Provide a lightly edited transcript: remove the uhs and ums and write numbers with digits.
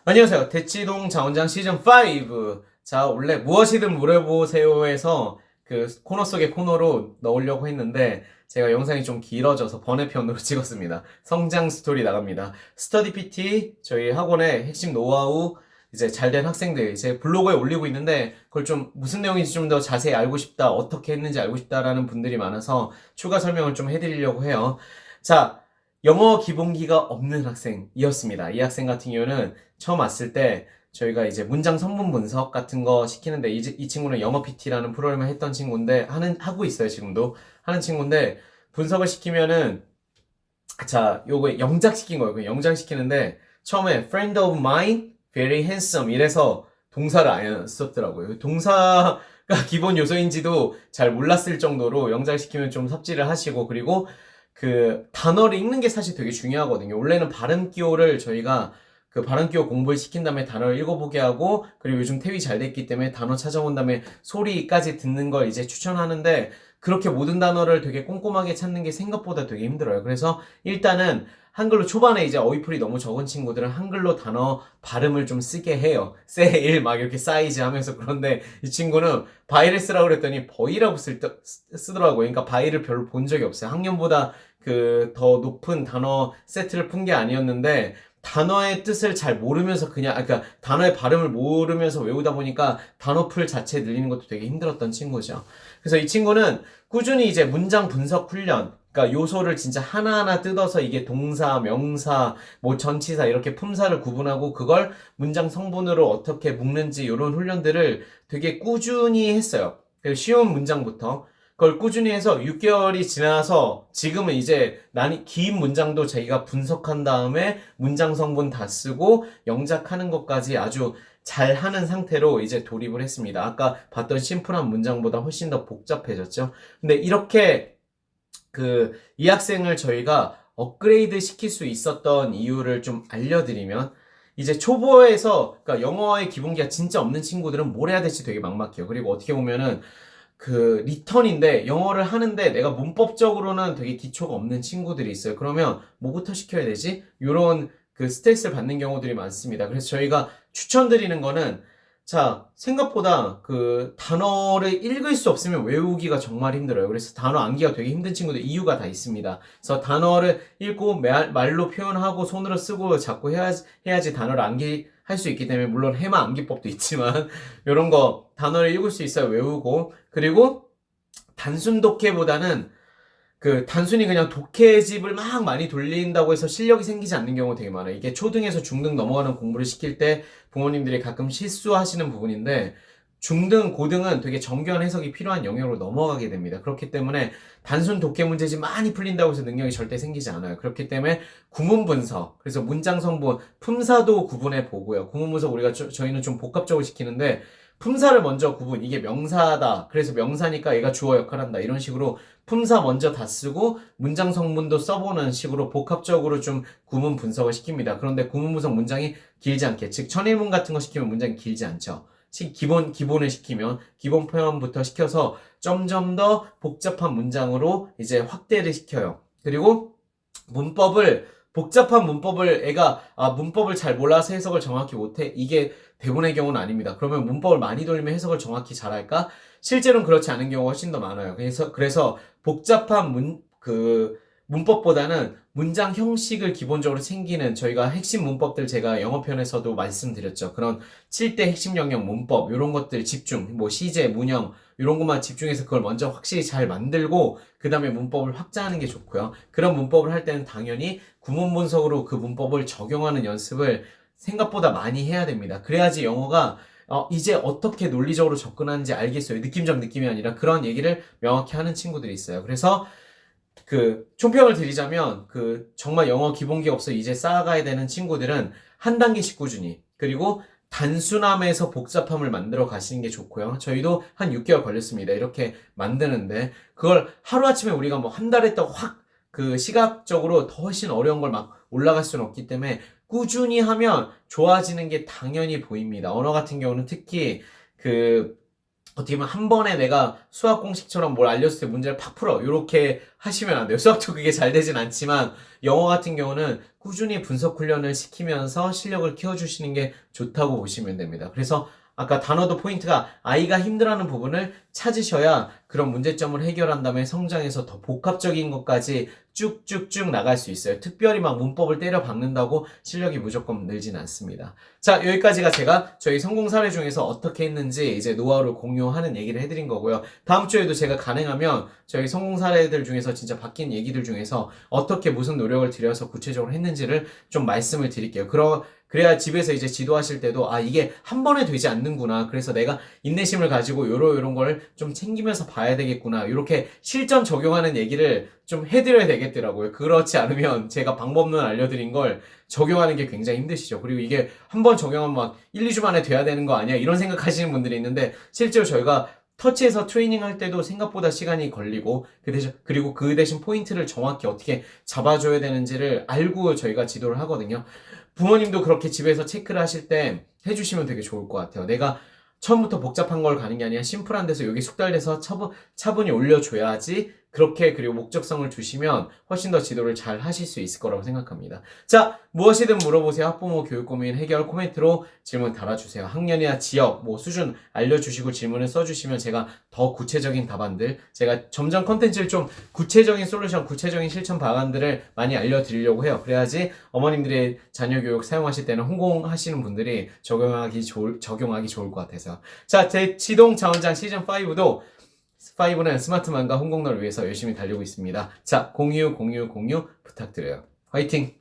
안녕하세요. 대치동 자원장 시즌5. 자, 원래 무엇이든 물어보세요에서 그 코너 속의 코너로 넣으려고 했는데 제가 영상이 좀 길어져서 번외편으로 찍었습니다. 성장 스토리 나갑니다. 스터디 PT, 저희 학원의 핵심 노하우, 이제 잘된 학생들, 이제 블로그에 올리고 있는데 그걸 좀 무슨 내용인지 좀 더 자세히 알고 싶다, 어떻게 했는지 알고 싶다라는 분들이 많아서 추가 설명을 좀 해드리려고 해요. 자, 영어 기본기가 없는 학생이었습니다. 이 학생 같은 경우는 처음 왔을 때 저희가 이제 문장 성분 분석 같은 거 시키는데 이 친구는 영어 PT라는 프로그램을 했던 친구인데 하고 있어요. 지금도 하는 친구인데 분석을 시키면은 자 요거 영작 시킨 거예요. 영작 시키는데 처음에 friend of mine very handsome 이래서 동사를 안 썼더라고요. 동사가 기본 요소인지도 잘 몰랐을 정도로 영작 시키면 좀 삽질을 하시고, 그리고 그 단어를 읽는 게 사실 되게 중요하거든요. 원래는 발음 기호를 저희가 그 발음 기호 공부를 시킨 다음에 단어를 읽어보게 하고, 그리고 요즘 태위 잘 됐기 때문에 단어 찾아온 다음에 소리까지 듣는 걸 이제 추천하는데, 그렇게 모든 단어를 되게 꼼꼼하게 찾는 게 생각보다 되게 힘들어요. 그래서 일단은 한글로 초반에 이제 어휘풀이 너무 적은 친구들은 한글로 단어 발음을 좀 쓰게 해요. 세일 막 이렇게 사이즈 하면서. 그런데 이 친구는 바이를 쓰라고 그랬더니 버이라고 쓰더라고요. 그러니까 바이를 별로 본 적이 없어요. 학년보다 그 더 높은 단어 세트를 푼 게 아니었는데 단어의 뜻을 잘 모르면서 그러니까 단어의 발음을 모르면서 외우다 보니까 단어풀 자체 늘리는 것도 되게 힘들었던 친구죠. 그래서 이 친구는 꾸준히 이제 문장 분석 훈련, 그러니까 요소를 진짜 하나하나 뜯어서 이게 동사, 명사, 뭐 전치사 이렇게 품사를 구분하고 그걸 문장 성분으로 어떻게 묶는지 이런 훈련들을 되게 꾸준히 했어요. 쉬운 문장부터 그걸 꾸준히 해서 6개월이 지나서 지금은 이제 긴 문장도 자기가 분석한 다음에 문장 성분 다 쓰고 영작하는 것까지 아주 잘 하는 상태로 이제 돌입을 했습니다. 아까 봤던 심플한 문장보다 훨씬 더 복잡해졌죠. 근데 이렇게 이 학생을 저희가 업그레이드 시킬 수 있었던 이유를 좀 알려드리면, 이제 초보에서 그러니까 영어의 기본기가 진짜 없는 친구들은 뭘 해야 될지 되게 막막해요. 그리고 어떻게 보면은 리턴인데 영어를 하는데 내가 문법적으로는 되게 기초가 없는 친구들이 있어요. 그러면 뭐부터 시켜야 되지? 요런 스트레스를 받는 경우들이 많습니다. 그래서 저희가 추천드리는 거는, 자, 생각보다 단어를 읽을 수 없으면 외우기가 정말 힘들어요. 그래서 단어 암기가 되게 힘든 친구들 이유가 다 있습니다. 그래서 단어를 읽고 말로 표현하고 손으로 쓰고 자꾸 해야지 단어를 암기할 수 있기 때문에, 물론 해마 암기법도 있지만 이런 거 단어를 읽을 수 있어야 외우고, 그리고 단순 독해보다는 단순히 그냥 독해집을 막 많이 돌린다고 해서 실력이 생기지 않는 경우가 되게 많아요. 이게 초등에서 중등 넘어가는 공부를 시킬 때 부모님들이 가끔 실수하시는 부분인데, 중등, 고등은 되게 정교한 해석이 필요한 영역으로 넘어가게 됩니다. 그렇기 때문에 단순 독해 문제집 많이 풀린다고 해서 능력이 절대 생기지 않아요. 그렇기 때문에 구문 분석, 그래서 문장 성분, 품사도 구분해 보고요. 구문 분석 우리가 저희는 좀 복합적으로 시키는데, 품사를 먼저 구분, 이게 명사다, 그래서 명사니까 얘가 주어 역할을 한다, 이런 식으로 품사 먼저 다 쓰고 문장 성분도 써보는 식으로 복합적으로 좀 구문 분석을 시킵니다. 그런데 구문 분석 문장이 길지 않게, 즉 천일문 같은 거 시키면 문장이 길지 않죠. 기본을 시키면 기본 표현부터 시켜서 점점 더 복잡한 문장으로 이제 확대를 시켜요. 그리고 복잡한 문법을 애가 문법을 잘 몰라서 해석을 정확히 못해, 이게 대부분의 경우는 아닙니다. 그러면 문법을 많이 돌리면 해석을 정확히 잘할까? 실제로는 그렇지 않은 경우가 훨씬 더 많아요. 그래서 복잡한 문법보다는 문장 형식을 기본적으로 챙기는, 저희가 핵심 문법들 제가 영어편에서도 말씀드렸죠. 그런 7대 핵심 영역 문법, 이런 것들 집중, 뭐 시제, 문형, 이런 것만 집중해서 그걸 먼저 확실히 잘 만들고 그 다음에 문법을 확장하는 게 좋고요. 그런 문법을 할 때는 당연히 구문 분석으로 그 문법을 적용하는 연습을 생각보다 많이 해야 됩니다. 그래야지 영어가 이제 어떻게 논리적으로 접근하는지 알겠어요. 느낌적 느낌이 아니라 그런 얘기를 명확히 하는 친구들이 있어요. 그래서 총평을 드리자면, 정말 영어 기본기 없어 이제 쌓아가야 되는 친구들은 한 단계씩 꾸준히, 그리고 단순함에서 복잡함을 만들어 가시는 게 좋고요. 저희도 한 6개월 걸렸습니다. 이렇게 만드는데, 그걸 하루아침에 우리가 뭐 한 달 했다고 확 시각적으로 더 훨씬 어려운 걸 막 올라갈 수는 없기 때문에 꾸준히 하면 좋아지는 게 당연히 보입니다. 언어 같은 경우는 특히 어떻게 보면 한 번에 내가 수학 공식처럼 뭘 알렸을 때 문제를 팍 풀어. 이렇게 하시면 안 돼요. 수학도 그게 잘 되진 않지만 영어 같은 경우는 꾸준히 분석 훈련을 시키면서 실력을 키워주시는 게 좋다고 보시면 됩니다. 그래서 아까 단어도 포인트가 아이가 힘들어하는 부분을 찾으셔야 그런 문제점을 해결한 다음에 성장해서 더 복합적인 것까지 쭉쭉쭉 나갈 수 있어요. 특별히 막 문법을 때려 박는다고 실력이 무조건 늘진 않습니다. 자, 여기까지가 제가 저희 성공 사례 중에서 어떻게 했는지 이제 노하우를 공유하는 얘기를 해드린 거고요. 다음 주에도 제가 가능하면 저희 성공 사례들 중에서 진짜 바뀐 얘기들 중에서 어떻게 무슨 노력을 들여서 구체적으로 했는지를 좀 말씀을 드릴게요. 그래야 집에서 이제 지도하실 때도 아 이게 한 번에 되지 않는구나. 그래서 내가 인내심을 가지고 요런 걸 좀 챙기면서 봐야 되겠구나. 이렇게 실전 적용하는 얘기를 좀 해드려야 되겠더라고요. 그렇지 않으면 제가 방법론 알려드린 걸 적용하는 게 굉장히 힘드시죠. 그리고 이게 한 번 적용하면 막 1, 2주 만에 돼야 되는 거 아니야? 이런 생각하시는 분들이 있는데 실제로 저희가 터치에서 트레이닝 할 때도 생각보다 시간이 걸리고 그리고 그 대신 포인트를 정확히 어떻게 잡아줘야 되는지를 알고 저희가 지도를 하거든요. 부모님도 그렇게 집에서 체크를 하실 때 해주시면 되게 좋을 것 같아요. 내가 처음부터 복잡한 걸 가는 게 아니라 심플한 데서 여기 숙달돼서 차분히 올려줘야지 그렇게 그리고 목적성을 주시면 훨씬 더 지도를 잘 하실 수 있을 거라고 생각합니다. 자, 무엇이든 물어보세요. 학부모 교육 고민 해결 코멘트로 질문 달아주세요. 학년이나 지역, 수준 알려주시고 질문을 써주시면 제가 더 구체적인 답안들, 제가 점점 컨텐츠를 좀 구체적인 솔루션, 구체적인 실천 방안들을 많이 알려드리려고 해요. 그래야지 어머님들의 자녀 교육 사용하실 때는 홍콩하시는 분들이 적용하기 좋을 것 같아서. 자, 제 지동 자원장 시즌5도 5는 스마트만과 홍콩너를 위해서 열심히 달리고 있습니다. 자, 공유 부탁드려요. 화이팅!